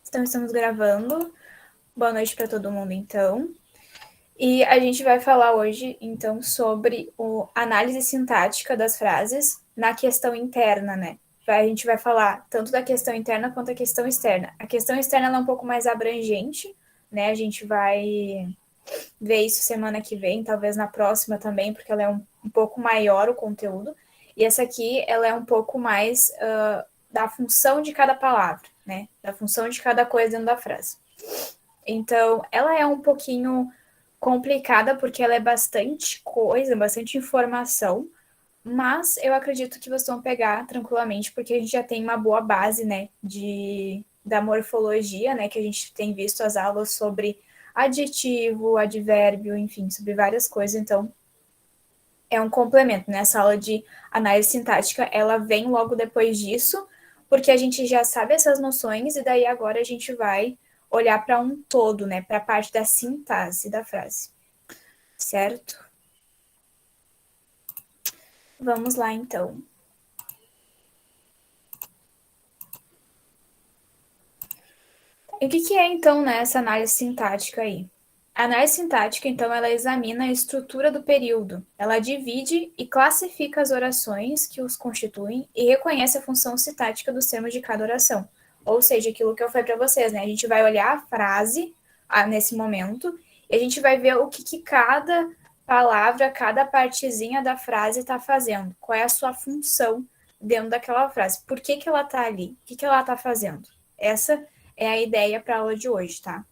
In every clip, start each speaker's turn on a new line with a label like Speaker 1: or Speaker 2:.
Speaker 1: Então, estamos gravando. Boa noite para todo mundo, então. E a gente vai falar hoje, então, sobre a análise sintática das frases na questão interna, né? A gente vai falar tanto da questão interna quanto da questão externa. A questão externa é um pouco mais abrangente, né? A gente vai ver isso semana que vem, talvez na próxima também, porque ela é um pouco maior o conteúdo. E essa aqui, ela é um pouco mais da função de cada palavra, né? Da função de cada coisa dentro da frase. Então, ela é um pouquinho complicada porque ela é bastante coisa, bastante informação, mas eu acredito que vocês vão pegar tranquilamente porque a gente já tem uma boa base, né, da morfologia, né, que a gente tem visto as aulas sobre adjetivo, advérbio, enfim, sobre várias coisas, então é um complemento, né? Essa aula de análise sintática, ela vem logo depois disso, porque a gente já sabe essas noções e daí agora a gente vai olhar para um todo, né? Para a parte da sintaxe da frase, certo? Vamos lá, então. E o que é, então, né, essa análise sintática aí? A análise sintática, então, ela examina a estrutura do período. Ela divide e classifica as orações que os constituem e reconhece a função sintática dos termos de cada oração. Ou seja, aquilo que eu falei para vocês, né? A gente vai olhar a frase nesse momento e a gente vai ver o que cada palavra, cada partezinha da frase está fazendo. Qual é a sua função dentro daquela frase. Por que ela está ali? O que ela está fazendo? Essa é a ideia para a aula de hoje, tá?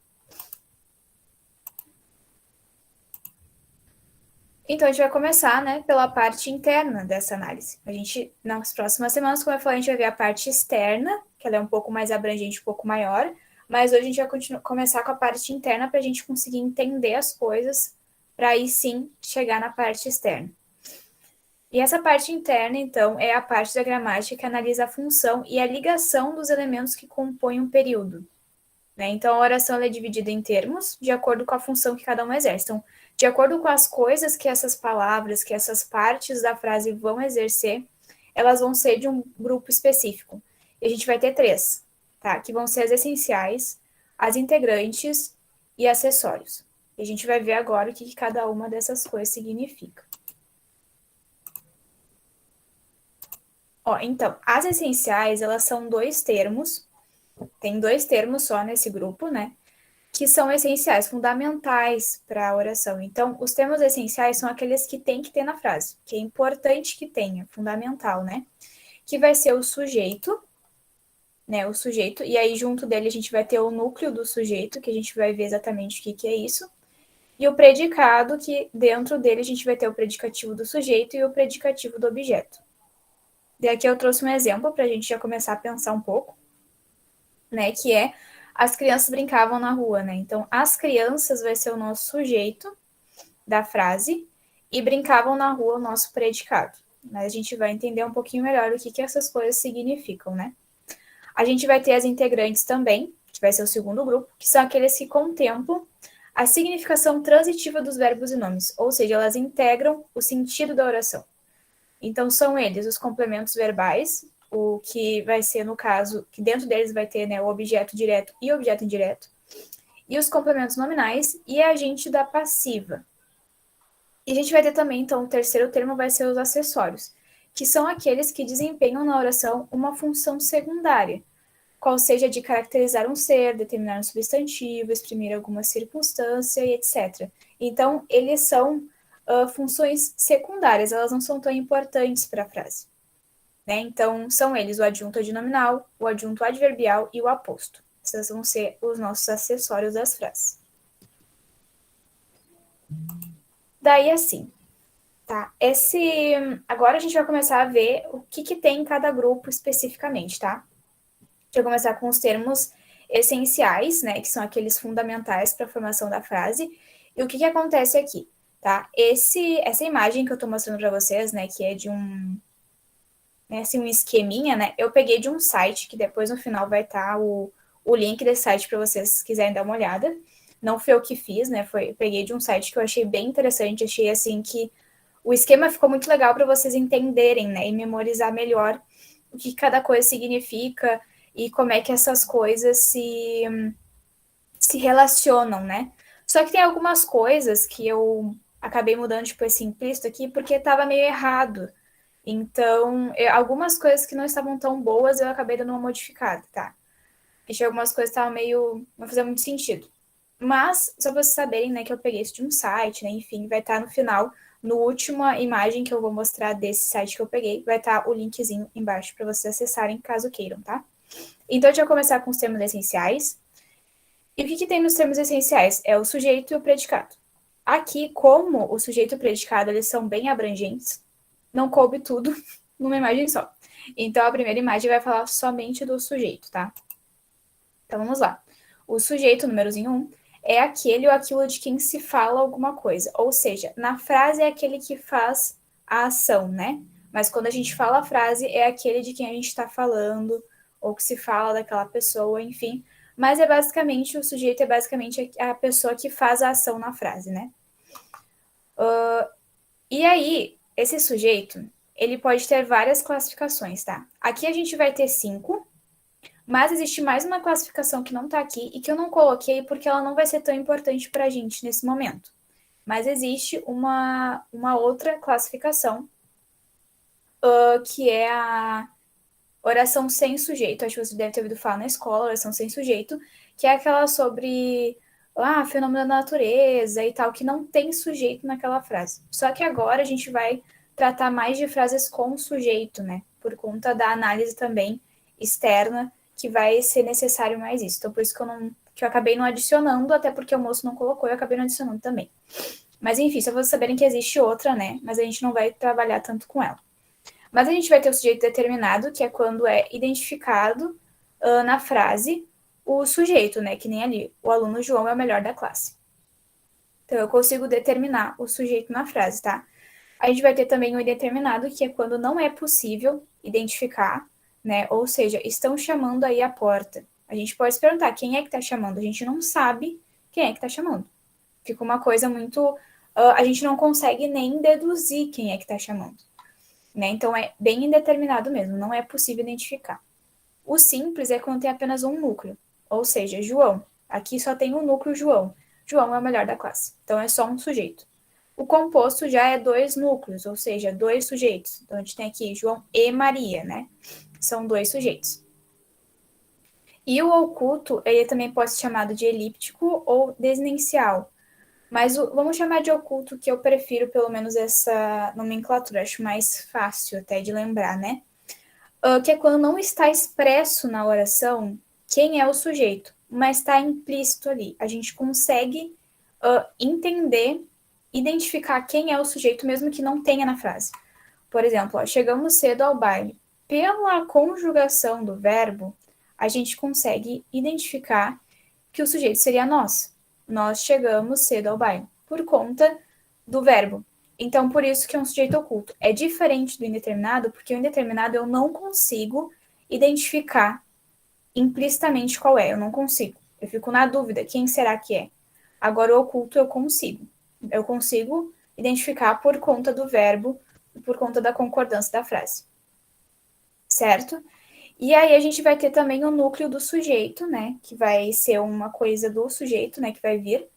Speaker 1: Então, a gente vai começar, né, pela parte interna dessa análise. A gente, nas próximas semanas, como eu falei, a gente vai ver a parte externa, que ela é um pouco mais abrangente, um pouco maior, mas hoje a gente vai começar com a parte interna para a gente conseguir entender as coisas, para aí sim chegar na parte externa. E essa parte interna, então, é a parte da gramática que analisa a função e a ligação dos elementos que compõem um período. Né? Então, a oração é dividida em termos, de acordo com a função que cada um exerce. Então, de acordo com as coisas que essas palavras, que essas partes da frase vão exercer, elas vão ser de um grupo específico. E a gente vai ter três, tá? Que vão ser as essenciais, as integrantes e acessórios. E a gente vai ver agora o que cada uma dessas coisas significa. Ó, então, as essenciais, elas são dois termos, tem dois termos só nesse grupo, né? Que são essenciais, fundamentais para a oração. Então, os termos essenciais são aqueles que tem que ter na frase, que é importante que tenha, fundamental, né? Que vai ser o sujeito, né? O sujeito, e aí junto dele a gente vai ter o núcleo do sujeito, que a gente vai ver exatamente o que é isso. E o predicado, que dentro dele a gente vai ter o predicativo do sujeito e o predicativo do objeto. E aqui eu trouxe um exemplo para a gente já começar a pensar um pouco, né? Que é as crianças brincavam na rua, né? Então, as crianças vai ser o nosso sujeito da frase e brincavam na rua o nosso predicado. Mas a gente vai entender um pouquinho melhor o que essas coisas significam, né? A gente vai ter as integrantes também, que vai ser o segundo grupo, que são aqueles que contemplam a significação transitiva dos verbos e nomes, ou seja, elas integram o sentido da oração. Então, são eles os complementos verbais, o que vai ser, no caso, que dentro deles vai ter, né, o objeto direto e o objeto indireto, e os complementos nominais e a agente da passiva. E a gente vai ter também, então, o terceiro termo vai ser os acessórios, que são aqueles que desempenham na oração uma função secundária, qual seja de caracterizar um ser, determinar um substantivo, exprimir alguma circunstância e etc. Então, eles são funções secundárias, elas não são tão importantes para a frase. Né? Então, são eles o adjunto adnominal, o adjunto adverbial e o aposto. Esses vão ser os nossos acessórios das frases. Daí, assim, tá? Agora a gente vai começar a ver o que tem em cada grupo especificamente, tá? A gente vai começar com os termos essenciais, né? Que são aqueles fundamentais para a formação da frase. E o que acontece aqui, tá? Essa imagem que eu tô mostrando para vocês, né? Que é de né, assim, um esqueminha, né? Eu peguei de um site, que depois no final vai estar o link desse site para vocês quiserem dar uma olhada. Não foi eu que fiz, né? Peguei de um site que eu achei bem interessante, achei assim que o esquema ficou muito legal para vocês entenderem, né? E memorizar melhor o que cada coisa significa e como é que essas coisas se relacionam, né? Só que tem algumas coisas que eu acabei mudando, tipo, esse implícito aqui, porque estava meio errado. Então, algumas coisas que não estavam tão boas, eu acabei dando uma modificada, tá? Achei algumas coisas que estavam meio... não fazia muito sentido. Mas, só pra vocês saberem, né, que eu peguei isso de um site, né, enfim, vai estar no final, no última imagem que eu vou mostrar desse site que eu peguei, vai estar o linkzinho embaixo para vocês acessarem, caso queiram, tá? Então, a gente vai começar com os termos essenciais. E o que tem nos termos essenciais? É o sujeito e o predicado. Aqui, como o sujeito e o predicado, eles são bem abrangentes, não coube tudo numa imagem só. Então, a primeira imagem vai falar somente do sujeito, tá? Então, vamos lá. O sujeito, númerozinho 1, é aquele ou aquilo de quem se fala alguma coisa. Ou seja, na frase é aquele que faz a ação, né? Mas quando a gente fala a frase, é aquele de quem a gente está falando, ou que se fala daquela pessoa, enfim. Mas é basicamente, o sujeito é basicamente a pessoa que faz a ação na frase, né? E aí, esse sujeito, ele pode ter várias classificações, tá? Aqui a gente vai ter 5, mas existe mais uma classificação que não tá aqui e que eu não coloquei porque ela não vai ser tão importante pra gente nesse momento. Mas existe uma outra classificação, que é a oração sem sujeito. Acho que você deve ter ouvido falar na escola, oração sem sujeito, que é aquela sobre fenômeno da natureza e tal, que não tem sujeito naquela frase. Só que agora a gente vai tratar mais de frases com sujeito, né? Por conta da análise também externa, que vai ser necessário mais isso. Então, por isso que eu acabei não adicionando, até porque o moço não colocou, eu acabei não adicionando também. Mas enfim, só vocês saberem que existe outra, né? Mas a gente não vai trabalhar tanto com ela. Mas a gente vai ter o sujeito determinado, que é quando é identificado na frase o sujeito, né? Que nem ali, o aluno João é o melhor da classe. Então, eu consigo determinar o sujeito na frase, tá? A gente vai ter também o indeterminado, que é quando não é possível identificar, né? Ou seja, estão chamando aí a porta. A gente pode se perguntar quem é que está chamando. A gente não sabe quem é que está chamando. Fica uma coisa muito... a gente não consegue nem deduzir quem é que está chamando. Né? Então, é bem indeterminado mesmo. Não é possível identificar. O simples é quando tem apenas um núcleo. Ou seja, João. Aqui só tem um núcleo João. João é o melhor da classe. Então, é só um sujeito. O composto já é 2 núcleos, ou seja, 2 sujeitos. Então, a gente tem aqui João e Maria, né? São 2 sujeitos. E o oculto, ele também pode ser chamado de elíptico ou desinencial. Mas vamos chamar de oculto, que eu prefiro pelo menos essa nomenclatura. Acho mais fácil até de lembrar, né? Que é quando não está expresso na oração quem é o sujeito, mas está implícito ali. A gente consegue entender, identificar quem é o sujeito, mesmo que não tenha na frase. Por exemplo, chegamos cedo ao baile. Pela conjugação do verbo, a gente consegue identificar que o sujeito seria nós. Nós chegamos cedo ao baile, por conta do verbo. Então, por isso que é um sujeito oculto. É diferente do indeterminado, porque o indeterminado eu não consigo identificar implicitamente qual é. Eu não consigo. Eu fico na dúvida, quem será que é? Agora, o oculto eu consigo. Eu consigo identificar por conta do verbo, por conta da concordância da frase. Certo? E aí a gente vai ter também o núcleo do sujeito, né? Que vai ser uma coisa do sujeito, né? Que vai vir,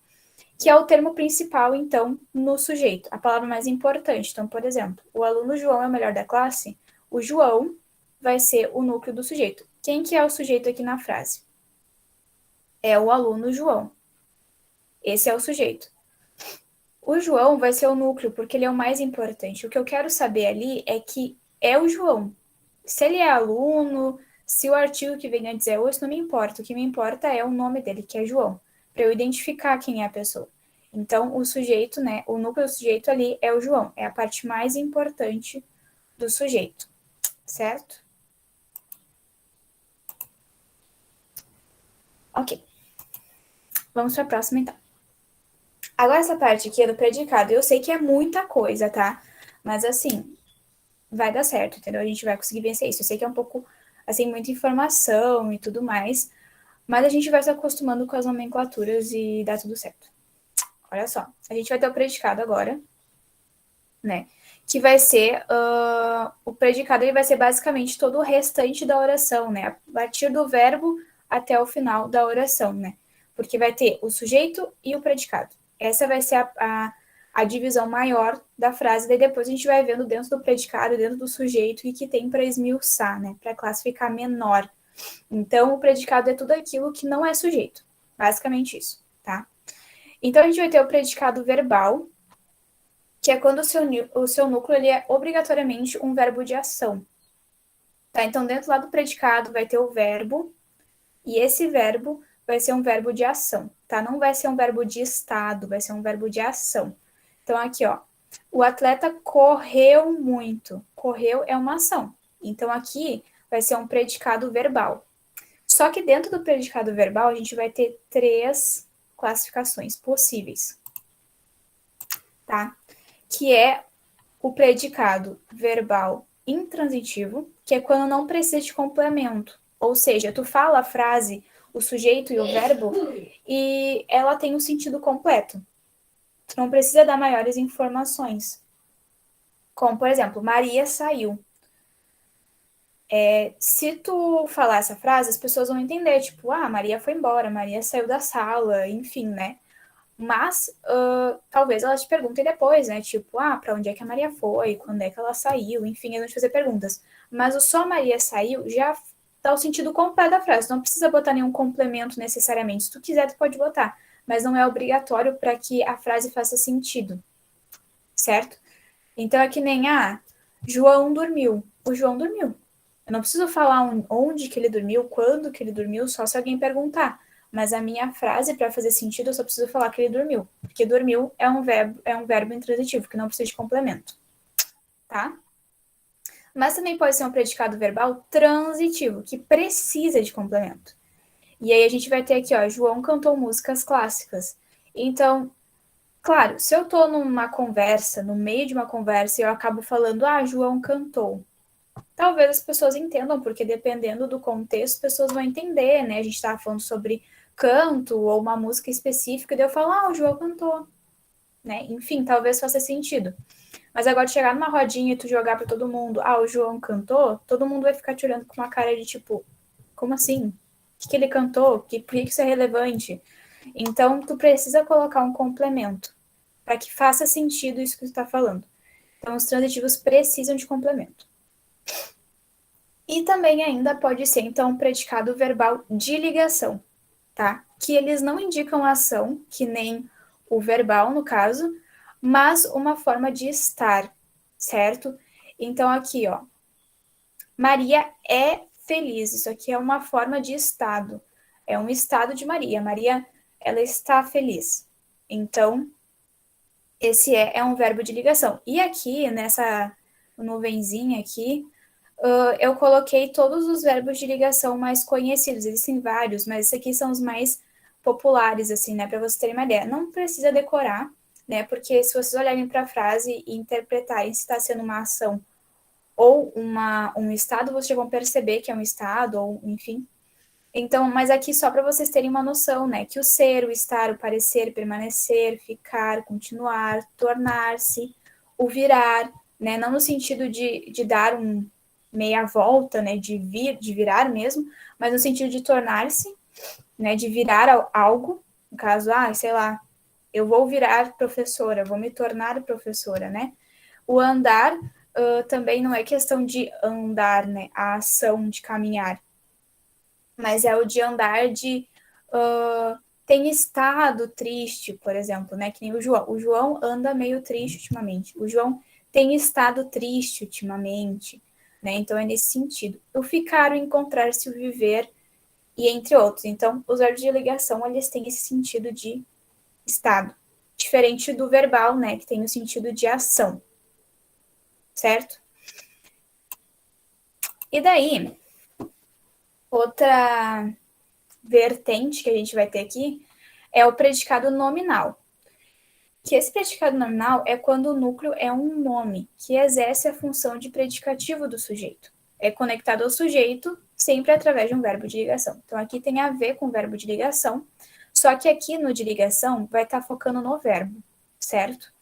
Speaker 1: que é o termo principal, então, no sujeito, a palavra mais importante. Então, por exemplo, o aluno João é o melhor da classe, o João vai ser o núcleo do sujeito. Quem que é o sujeito aqui na frase? É o aluno João. Esse é o sujeito. O João vai ser o núcleo, porque ele é o mais importante. O que eu quero saber ali é que é o João. Se ele é aluno, se o artigo que vem a dizer isso não me importa. O que me importa é o nome dele, que é João, para eu identificar quem é a pessoa. Então, o sujeito, né, o núcleo do sujeito ali é o João, é a parte mais importante do sujeito, certo? Ok. Vamos para a próxima, então. Agora, essa parte aqui é do predicado. Eu sei que é muita coisa, tá? Mas, assim, vai dar certo, entendeu? A gente vai conseguir vencer isso. Eu sei que é um pouco, assim, muita informação e tudo mais, mas a gente vai se acostumando com as nomenclaturas e dá tudo certo. Olha só, a gente vai ter o predicado agora, né? que vai ser o predicado, ele vai ser basicamente todo o restante da oração, né? A partir do verbo até o final da oração, né? Porque vai ter o sujeito e o predicado. Essa vai ser a divisão maior da frase, daí depois a gente vai vendo dentro do predicado, dentro do sujeito, e que tem para esmiuçar, né? Para classificar menor. Então, o predicado é tudo aquilo que não é sujeito. Basicamente isso, tá? Então, a gente vai ter o predicado verbal, que é quando o seu núcleo ele é obrigatoriamente um verbo de ação. Tá? Então, dentro lá do predicado vai ter o verbo, e esse verbo vai ser um verbo de ação, tá? Não vai ser um verbo de estado, vai ser um verbo de ação. Então, aqui, ó, o atleta correu muito. Correu é uma ação. Então, aqui vai ser um predicado verbal. Só que dentro do predicado verbal, a gente vai ter 3 classificações possíveis, tá? Que é o predicado verbal intransitivo, que é quando não precisa de complemento. Ou seja, tu fala a frase, o sujeito e o verbo, e ela tem o sentido completo. Tu não precisa dar maiores informações. Como, por exemplo, Maria saiu. Se tu falar essa frase, as pessoas vão entender, tipo, Maria foi embora, Maria saiu da sala, enfim, né? Mas talvez elas te perguntem depois, né? Tipo, pra onde é que a Maria foi? Quando é que ela saiu? Enfim, eles vão te fazer perguntas. Mas o só Maria saiu já dá o sentido completo da frase. Não precisa botar nenhum complemento necessariamente. Se tu quiser, tu pode botar. Mas não é obrigatório para que a frase faça sentido. Certo? Então é que nem, João dormiu. O João dormiu. Eu não preciso falar onde que ele dormiu, quando que ele dormiu, só se alguém perguntar. Mas a minha frase, para fazer sentido, eu só preciso falar que ele dormiu. Porque dormiu é um verbo intransitivo, que não precisa de complemento. Tá? Mas também pode ser um predicado verbal transitivo, que precisa de complemento. E aí a gente vai ter aqui, ó, João cantou músicas clássicas. Então, claro, se eu tô numa conversa, no meio de uma conversa, e eu acabo falando, João cantou. Talvez as pessoas entendam, porque dependendo do contexto, as pessoas vão entender, né? A gente estava falando sobre canto ou uma música específica, e daí eu falo, o João cantou, né? Enfim, talvez faça sentido. Mas agora chegar numa rodinha e tu jogar para todo mundo, o João cantou, todo mundo vai ficar te olhando com uma cara de tipo, como assim? O que ele cantou? Por que isso é relevante? Então, tu precisa colocar um complemento para que faça sentido isso que tu está falando. Então, os transitivos precisam de complemento. E também ainda pode ser, então, um predicado verbal de ligação, tá? Que eles não indicam ação, que nem o verbal, no caso, mas uma forma de estar, certo? Então, aqui, ó. Maria é feliz. Isso aqui é uma forma de estado. É um estado de Maria. Maria, ela está feliz. Então, esse é um verbo de ligação. E aqui, nessa nuvenzinha aqui, eu coloquei todos os verbos de ligação mais conhecidos. Existem vários, mas esses aqui são os mais populares, assim, né? Para vocês terem uma ideia. Não precisa decorar, né? Porque se vocês olharem para a frase e interpretarem se está sendo uma ação ou um estado, vocês já vão perceber que é um estado, ou enfim. Então, mas aqui só para vocês terem uma noção, né? Que o ser, o estar, o parecer, permanecer, ficar, continuar, tornar-se, o virar, né? Não no sentido de dar meia volta, né? De virar mesmo, mas no sentido de tornar-se, né? De virar algo. No caso, sei lá, eu vou virar professora, vou me tornar professora, né? O andar também não é questão de andar, né? A ação de caminhar, mas é o de andar de tem estado triste, por exemplo, né? Que nem o João. O João anda meio triste ultimamente. O João tem estado triste ultimamente, né? Então é nesse sentido. O ficar, o encontrar-se, o viver e entre outros. Então, os verbos de ligação, eles têm esse sentido de estado, diferente do verbal, né? Que tem o sentido de ação, certo? E daí, outra vertente que a gente vai ter aqui é o predicado nominal. Que esse predicado nominal é quando o núcleo é um nome que exerce a função de predicativo do sujeito. É conectado ao sujeito sempre através de um verbo de ligação. Então, aqui tem a ver com o verbo de ligação, só que aqui no de ligação vai estar focando no verbo, certo?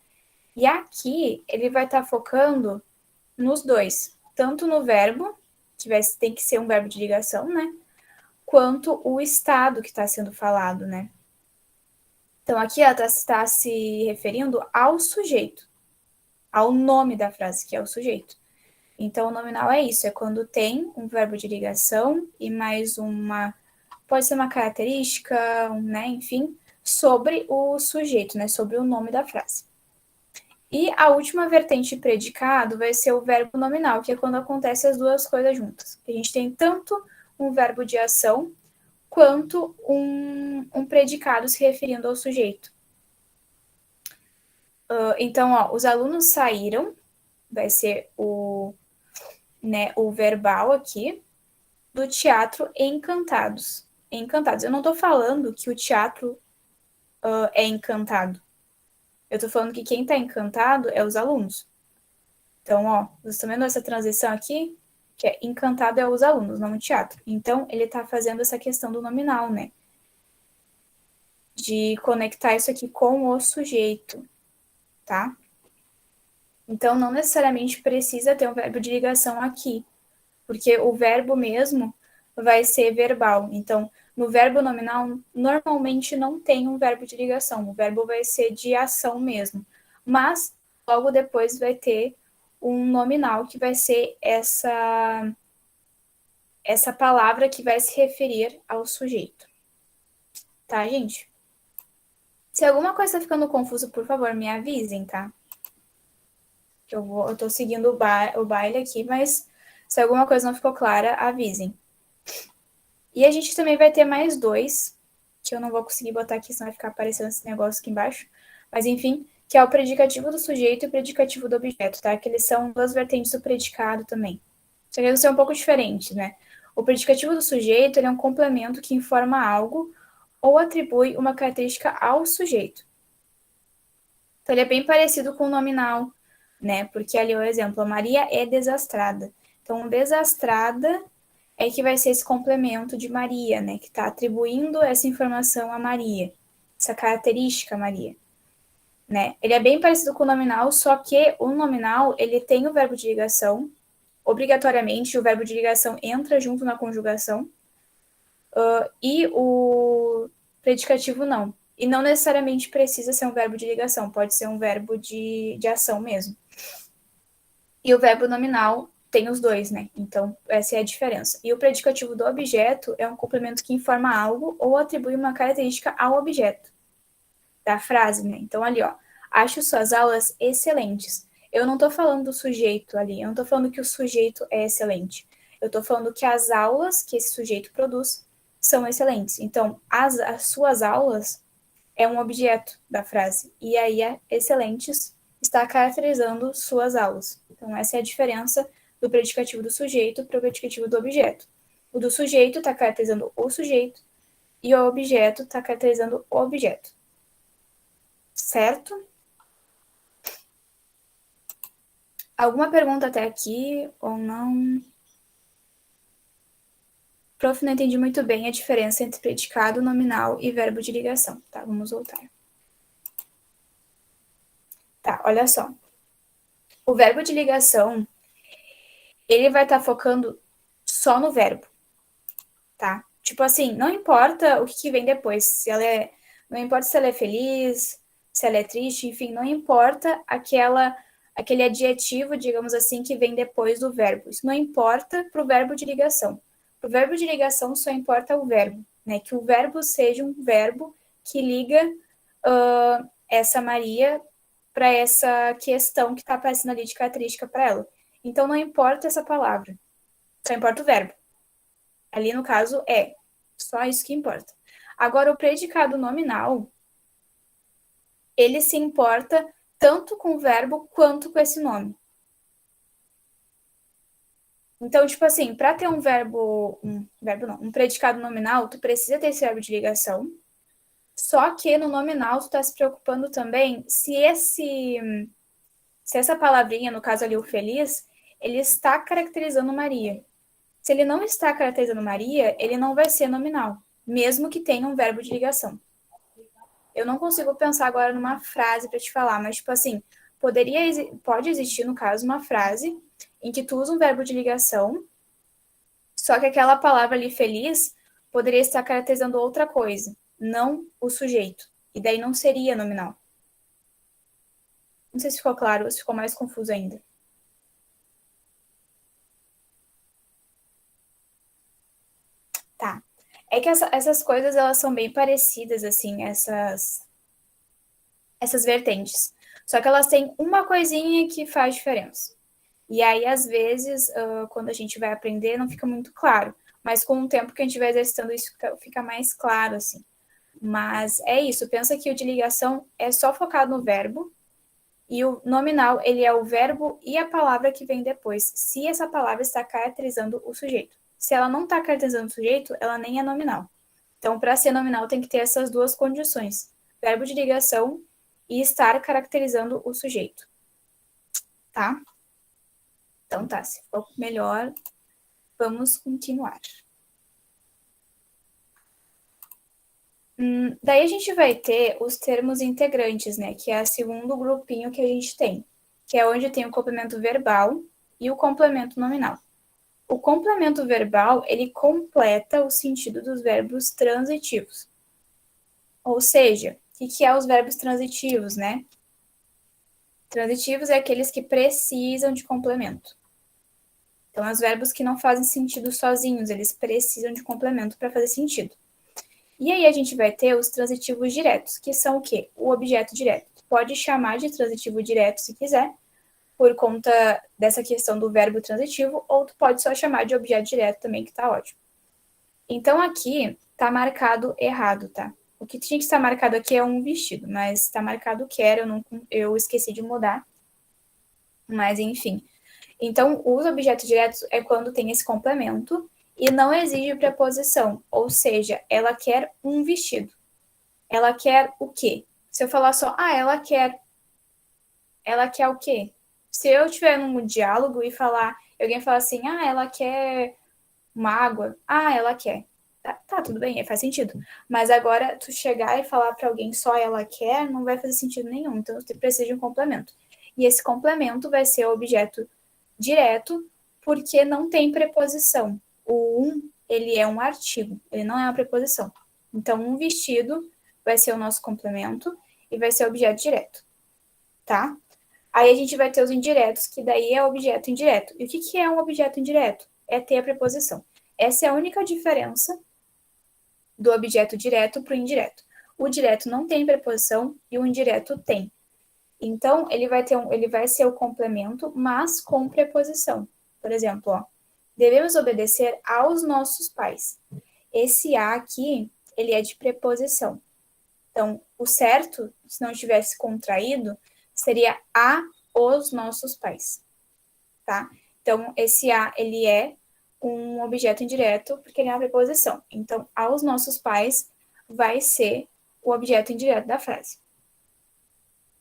Speaker 1: E aqui ele vai estar focando nos dois, tanto no verbo, que tem que ser um verbo de ligação, né? Quanto o estado que está sendo falado, né? Então, aqui ela está se referindo ao sujeito, ao nome da frase, que é o sujeito. Então, o nominal é isso, é quando tem um verbo de ligação e mais uma, pode ser uma característica, né, enfim, sobre o sujeito, né, sobre o nome da frase. E a última vertente de predicado vai ser o verbo nominal, que é quando acontecem as duas coisas juntas. A gente tem tanto um verbo de ação quanto um predicado se referindo ao sujeito. Então, ó, os alunos saíram, vai ser o verbal aqui, do teatro Encantados. Encantados. Eu não estou falando que o teatro é encantado. Eu estou falando que quem está encantado é os alunos. Então, ó, vocês estão vendo essa transição aqui? Que é encantado é os alunos, não o teatro. Então, ele está fazendo essa questão do nominal, né? De conectar isso aqui com o sujeito, tá? Então, não necessariamente precisa ter um verbo de ligação aqui, porque o verbo mesmo vai ser verbal. Então, no verbo nominal, normalmente não tem um verbo de ligação, o verbo vai ser de ação mesmo. Mas, logo depois vai ter um nominal que vai ser essa palavra que vai se referir ao sujeito. Tá, gente? Se alguma coisa tá ficando confusa, por favor, me avisem, tá? Eu tô seguindo o baile aqui, mas se alguma coisa não ficou clara, avisem. E a gente também vai ter mais dois, que eu não vou conseguir botar aqui, senão vai ficar aparecendo esse negócio aqui embaixo. Mas enfim, que é o predicativo do sujeito e o predicativo do objeto, tá? Que eles são duas vertentes do predicado também. Só que eles são um pouco diferentes, né? O predicativo do sujeito ele é um complemento que informa algo ou atribui uma característica ao sujeito. Então, ele é bem parecido com o nominal, né? Porque ali é o exemplo, a Maria é desastrada. Então, desastrada é que vai ser esse complemento de Maria, né? Que está atribuindo essa informação a Maria, essa característica a Maria, né? Ele é bem parecido com o nominal, só que o nominal, ele tem o verbo de ligação, obrigatoriamente, o verbo de ligação entra junto na conjugação, e o predicativo não. E não necessariamente precisa ser um verbo de ligação, pode ser um verbo de ação mesmo. E o verbo nominal tem os dois, né? Então, essa é a diferença. E o predicativo do objeto é um complemento que informa algo ou atribui uma característica ao objeto da frase, né? Então, ali, ó, acho suas aulas excelentes. Eu não tô falando do sujeito ali, eu não tô falando que o sujeito é excelente. Eu tô falando que as aulas que esse sujeito produz são excelentes. Então, as suas aulas é um objeto da frase. E aí, excelentes está caracterizando suas aulas. Então, essa é a diferença do predicativo do sujeito para o predicativo do objeto. O do sujeito está caracterizando o sujeito e o objeto está caracterizando o objeto. Certo? Alguma pergunta até aqui ou não? Prof, não entendi muito bem a diferença entre predicado, nominal e verbo de ligação. Tá, vamos voltar. Tá, olha só. O verbo de ligação, ele vai estar focando só no verbo, tá? Tipo assim, não importa o que vem depois, se ela é, não importa se ela é feliz, se ela é triste, enfim, não importa aquele adjetivo, digamos assim, que vem depois do verbo. Isso não importa para o verbo de ligação. Para o verbo de ligação só importa o verbo, né? Que o verbo seja um verbo que liga essa Maria para essa questão que está aparecendo ali de característica para ela. Então, não importa essa palavra, só importa o verbo. Ali, no caso, é só isso que importa. Agora, o predicado nominal, ele se importa tanto com o verbo quanto com esse nome. Então, tipo assim, para ter um um predicado nominal, tu precisa ter esse verbo de ligação. Só que no nominal, tu tá se preocupando também se essa palavrinha, no caso ali o feliz, ele está caracterizando Maria. Se ele não está caracterizando Maria, ele não vai ser nominal, mesmo que tenha um verbo de ligação. Eu não consigo pensar agora numa frase para te falar, mas tipo assim, pode existir, no caso, uma frase em que tu usa um verbo de ligação, só que aquela palavra ali, feliz, poderia estar caracterizando outra coisa, não o sujeito. E daí não seria nominal. Não sei se ficou claro ou se ficou mais confuso ainda. Tá. É que essas coisas, elas são bem parecidas, assim, essas vertentes. Só que elas têm uma coisinha que faz diferença. E aí, às vezes, quando a gente vai aprender, não fica muito claro. Mas com o tempo que a gente vai exercitando, isso fica mais claro, assim. Mas é isso, pensa que o de ligação é só focado no verbo, e o nominal, ele é o verbo e a palavra que vem depois, se essa palavra está caracterizando o sujeito. Se ela não está caracterizando o sujeito, ela nem é nominal. Então, para ser nominal, tem que ter essas duas condições: verbo de ligação e estar caracterizando o sujeito. Tá? Então tá, se ficou melhor, vamos continuar. Daí a gente vai ter os termos integrantes, né? Que é o segundo grupinho que a gente tem, que é onde tem o complemento verbal e o complemento nominal. O complemento verbal, ele completa o sentido dos verbos transitivos. Ou seja, o que é os verbos transitivos, né? Transitivos é aqueles que precisam de complemento. Então, os verbos que não fazem sentido sozinhos, eles precisam de complemento para fazer sentido. E aí a gente vai ter os transitivos diretos, que são o quê? O objeto direto. Tu pode chamar de transitivo direto se quiser, por conta dessa questão do verbo transitivo, ou tu pode só chamar de objeto direto também, que tá ótimo. Então aqui tá marcado errado, tá? O que tinha que estar marcado aqui é um vestido, mas tá marcado quer, eu esqueci de mudar. Mas enfim. Então, os objetos diretos é quando tem esse complemento e não exige preposição, ou seja, ela quer um vestido. Ela quer o quê? Se eu falar só, ela quer o quê? Se eu estiver num diálogo e alguém falar assim, ela quer uma água, ela quer. Tá, tudo bem, faz sentido. Mas agora, tu chegar e falar para alguém só ela quer, não vai fazer sentido nenhum. Então, você precisa de um complemento. E esse complemento vai ser o objeto direto, porque não tem preposição. O ele é um artigo, ele não é uma preposição. Então, um vestido vai ser o nosso complemento e vai ser objeto direto, tá? Aí a gente vai ter os indiretos, que daí é objeto indireto. E o que é um objeto indireto? É ter a preposição. Essa é a única diferença do objeto direto para o indireto. O direto não tem preposição e o indireto tem. Então, ele vai ser o complemento, mas com preposição. Por exemplo, devemos obedecer aos nossos pais. Esse a aqui, ele é de preposição. Então, o certo, se não tivesse contraído, seria a os nossos pais, tá? Então, esse a, ele é um objeto indireto, porque ele é uma preposição. Então, aos nossos pais vai ser o objeto indireto da frase.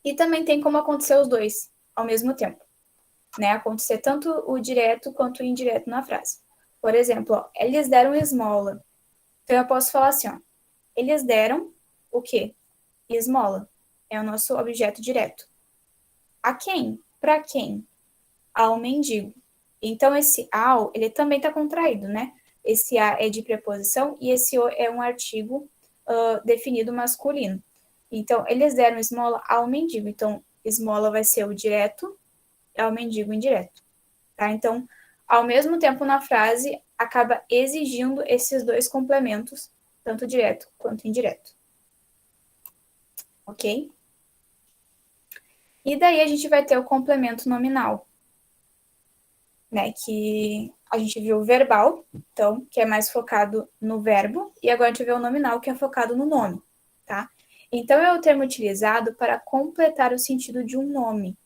Speaker 1: E também tem como acontecer os dois ao mesmo tempo, né? Acontecer tanto o direto quanto o indireto na frase. Por exemplo, eles deram esmola. Então, eu posso falar assim, eles deram o quê? Esmola. É o nosso objeto direto. A quem? Para quem? Ao mendigo. Então, esse ao, ele também está contraído, né? Esse a é de preposição e esse o é um artigo definido masculino. Então, eles deram esmola ao mendigo. Então, esmola vai ser o direto, ao mendigo indireto. Tá? Então, ao mesmo tempo na frase, acaba exigindo esses dois complementos, tanto direto quanto indireto. Ok? E daí a gente vai ter o complemento nominal, né? Que a gente viu o verbal, então, que é mais focado no verbo, e agora a gente vê o nominal, que é focado no nome, tá? Então, é o termo utilizado para completar o sentido de um nome.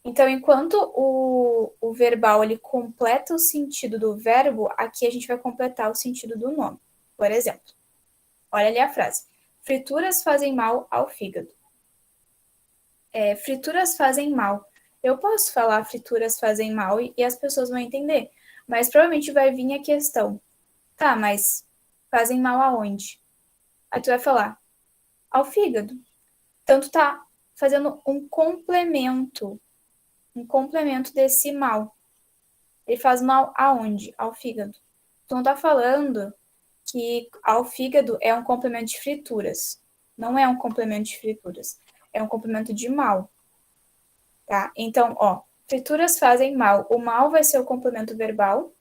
Speaker 1: Então, enquanto o verbal ele completa o sentido do verbo, aqui a gente vai completar o sentido do nome. Por exemplo, olha ali a frase: frituras fazem mal ao fígado. Frituras fazem mal. Eu posso falar frituras fazem mal e as pessoas vão entender, mas provavelmente vai vir a questão: tá, mas fazem mal aonde? Aí tu vai falar: ao fígado. Então, tu tá fazendo um complemento desse mal. Ele faz mal aonde? Ao fígado. Então, tá falando que ao fígado é um complemento de frituras. Não é um complemento de frituras. É um complemento de mal. Tá? Então, ó, frituras fazem mal. O mal vai ser o complemento verbal,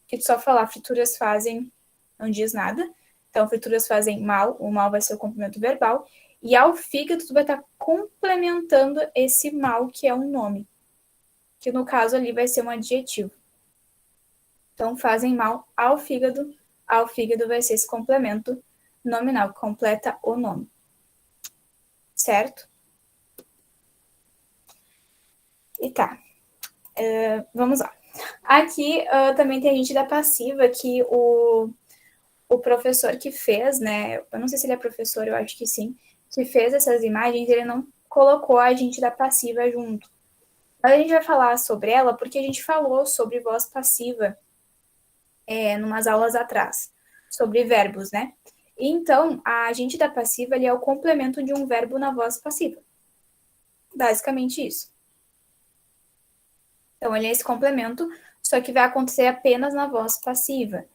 Speaker 1: que tu só falar frituras fazem, não diz nada. Então, frituras fazem mal, o mal vai ser o complemento verbal. E ao fígado, tu vai estar complementando esse mal, que é um nome. Que no caso ali vai ser um adjetivo. Então, fazem mal ao fígado vai ser esse complemento nominal, que completa o nome. Certo? E tá. Vamos lá. Aqui também tem a gente da passiva, que o professor que fez, né? Eu não sei se ele é professor, eu acho que sim, que fez essas imagens, ele não colocou a gente da passiva junto. Mas a gente vai falar sobre ela porque a gente falou sobre voz passiva numas aulas atrás, sobre verbos, né? Então, a agente da passiva ele é o complemento de um verbo na voz passiva. Basicamente isso. Então, ele é esse complemento, só que vai acontecer apenas na voz passiva,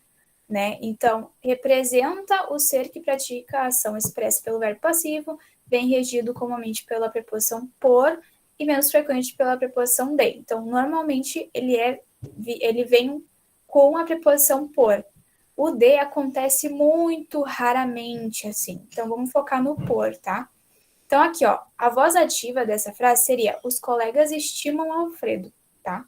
Speaker 1: né? Então, representa o ser que pratica a ação expressa pelo verbo passivo, bem regido comumente pela preposição por e menos frequente pela preposição de. Então, normalmente, ele vem com a preposição por. O de acontece muito raramente, assim. Então, vamos focar no por, tá? Então, aqui, ó, a voz ativa dessa frase seria: os colegas estimam Alfredo, tá?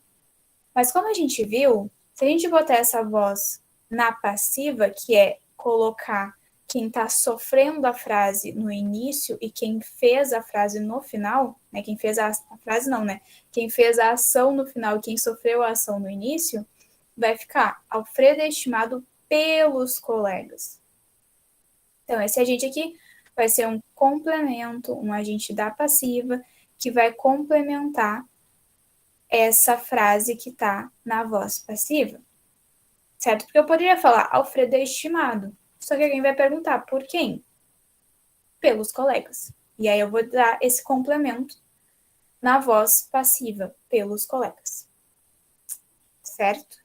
Speaker 1: Mas como a gente viu, se a gente botar essa voz na passiva, que é colocar quem está sofrendo a frase no início e quem fez a frase no final, né? Quem fez a frase não, né? Quem fez a ação no final e quem sofreu a ação no início, vai ficar Alfredo é estimado pelos colegas. Então, esse agente aqui vai ser um complemento, um agente da passiva, que vai complementar essa frase que está na voz passiva. Certo? Porque eu poderia falar Alfredo é estimado. Só que alguém vai perguntar por quem? Pelos colegas. E aí eu vou dar esse complemento na voz passiva, pelos colegas. Certo?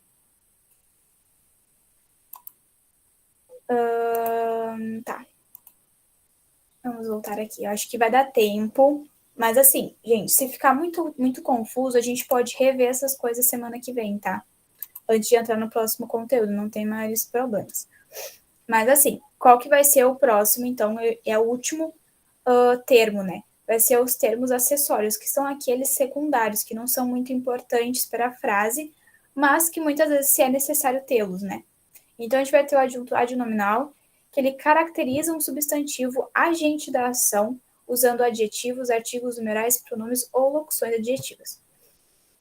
Speaker 1: Tá. Vamos voltar aqui. Eu acho que vai dar tempo. Mas assim, gente, se ficar muito, muito confuso, a gente pode rever essas coisas semana que vem, tá? Antes de entrar no próximo conteúdo, não tem maiores problemas. Mas assim, qual que vai ser o próximo? Então, é o último termo, né? Vai ser os termos acessórios, que são aqueles secundários, que não são muito importantes para a frase, mas que muitas vezes se é necessário tê-los, né? Então, a gente vai ter o adjunto adnominal, que ele caracteriza um substantivo agente da ação, usando adjetivos, artigos numerais, pronomes ou locuções adjetivas.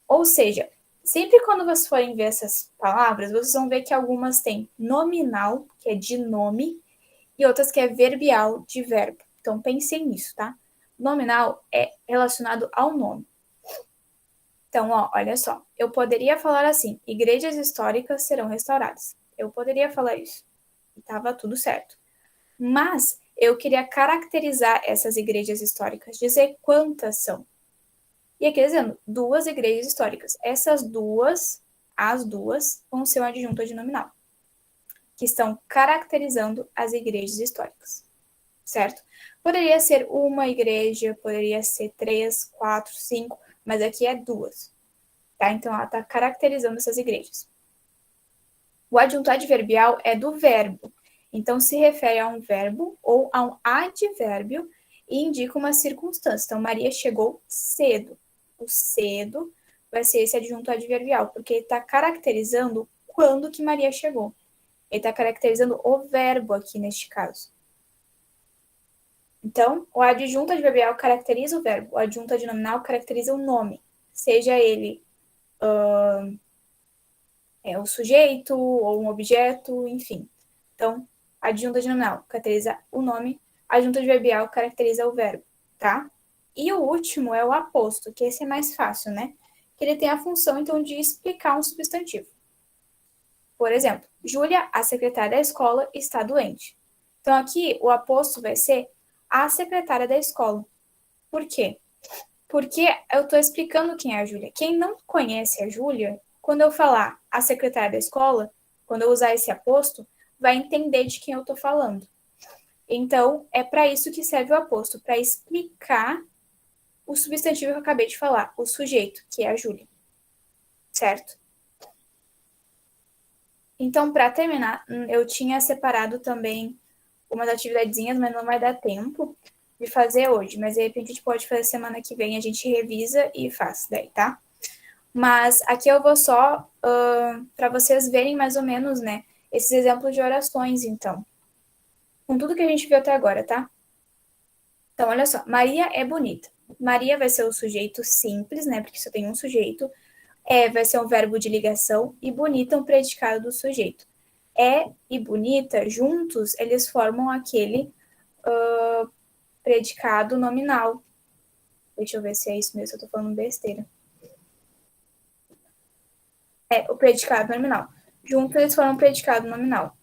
Speaker 1: Ou seja, sempre quando vocês forem ver essas palavras, vocês vão ver que algumas têm nominal, que é de nome, e outras que é verbial, de verbo. Então, pensem nisso, tá? Nominal é relacionado ao nome. Então, ó, olha só. Eu poderia falar assim: igrejas históricas serão restauradas. Eu poderia falar isso. E tava tudo certo. Mas eu queria caracterizar essas igrejas históricas, dizer quantas são. E aqui dizendo, 2 igrejas históricas. Essas duas, as duas, vão ser um adjunto adnominal, que estão caracterizando as igrejas históricas. Certo? Poderia ser uma igreja, poderia ser 3, 4, 5, mas aqui é 2. Tá? Então, ela está caracterizando essas igrejas. O adjunto adverbial é do verbo. Então, se refere a um verbo ou a um advérbio e indica uma circunstância. Então, Maria chegou cedo. O cedo vai ser esse adjunto adverbial, porque ele está caracterizando quando que Maria chegou. Ele está caracterizando o verbo aqui neste caso. Então, o adjunto adverbial caracteriza o verbo, o adjunto adnominal caracteriza o nome, seja ele o sujeito ou um objeto, enfim. Então, adjunto adnominal caracteriza o nome, adjunto adverbial caracteriza o verbo, tá? E o último é o aposto, que esse é mais fácil, né? Que ele tem a função, então, de explicar um substantivo. Por exemplo, Júlia, a secretária da escola, está doente. Então, aqui, o aposto vai ser a secretária da escola. Por quê? Porque eu estou explicando quem é a Júlia. Quem não conhece a Júlia, quando eu falar a secretária da escola, quando eu usar esse aposto, vai entender de quem eu estou falando. Então, é para isso que serve o aposto, para explicar o substantivo que eu acabei de falar, o sujeito, que é a Júlia. Certo? Então, para terminar, eu tinha separado também umas atividadezinhas, mas não vai dar tempo de fazer hoje. Mas de repente a gente pode fazer semana que vem, a gente revisa e faz daí, tá? Mas aqui eu vou só para vocês verem mais ou menos, né, esses exemplos de orações, então. Com tudo que a gente viu até agora, tá? Então, olha só. Maria é bonita. Maria vai ser o sujeito simples, né, porque só tem um sujeito. É vai ser um verbo de ligação e bonita um predicado do sujeito. É e bonita, juntos, eles formam aquele predicado nominal. Deixa eu ver se é isso mesmo, eu tô falando besteira. É o predicado nominal. Juntos, eles formam um predicado nominal.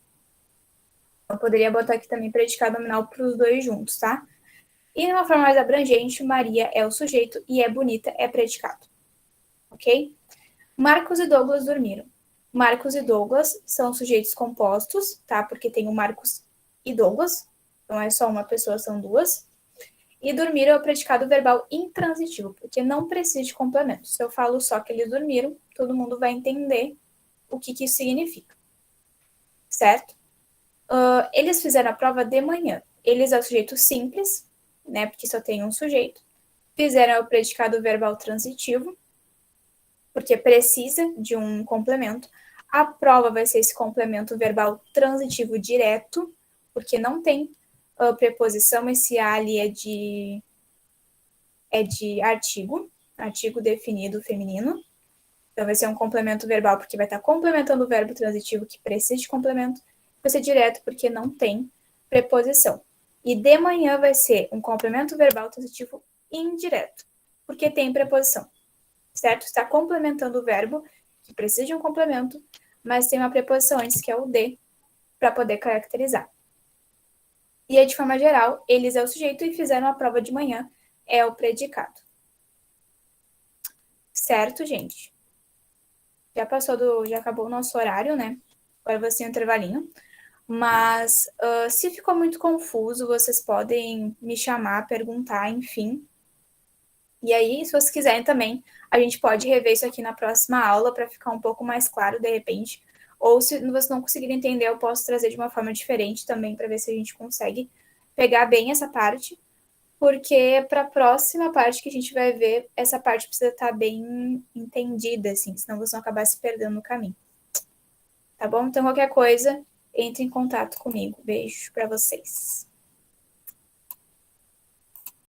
Speaker 1: Eu poderia botar aqui também predicado nominal para os dois juntos, tá? E de uma forma mais abrangente, Maria é o sujeito e é bonita é predicado. Ok? Marcos e Douglas dormiram. Marcos e Douglas são sujeitos compostos, tá? Porque tem o Marcos e Douglas. Não é só uma pessoa, são duas. E dormiram é o predicado verbal intransitivo, porque não precisa de complemento. Se eu falo só que eles dormiram, todo mundo vai entender o que isso significa. Certo? Eles fizeram a prova de manhã. Eles é o sujeito simples, né? Porque só tem um sujeito. Fizeram o predicado verbal transitivo, porque precisa de um complemento. A prova vai ser esse complemento verbal transitivo direto, porque não tem preposição, esse a ali é de artigo definido feminino. Então vai ser um complemento verbal, porque vai estar complementando o verbo transitivo que precisa de complemento. Vai ser direto, porque não tem preposição. E de manhã vai ser um complemento verbal transitivo indireto, porque tem preposição. Certo? Está complementando o verbo, que precisa de um complemento, mas tem uma preposição antes, que é o de, para poder caracterizar. E aí, de forma geral, eles é o sujeito e fizeram a prova de manhã, é o predicado. Certo, gente? Já acabou o nosso horário, né? Agora vai ser um intervalinho. Mas se ficou muito confuso, vocês podem me chamar, perguntar, enfim. E aí, se vocês quiserem também, a gente pode rever isso aqui na próxima aula para ficar um pouco mais claro de repente. Ou se vocês não conseguirem entender, eu posso trazer de uma forma diferente também para ver se a gente consegue pegar bem essa parte. Porque para a próxima parte que a gente vai ver, essa parte precisa estar bem entendida, assim, senão vocês vão acabar se perdendo no caminho. Tá bom? Então, qualquer coisa, entre em contato comigo. Beijo para vocês.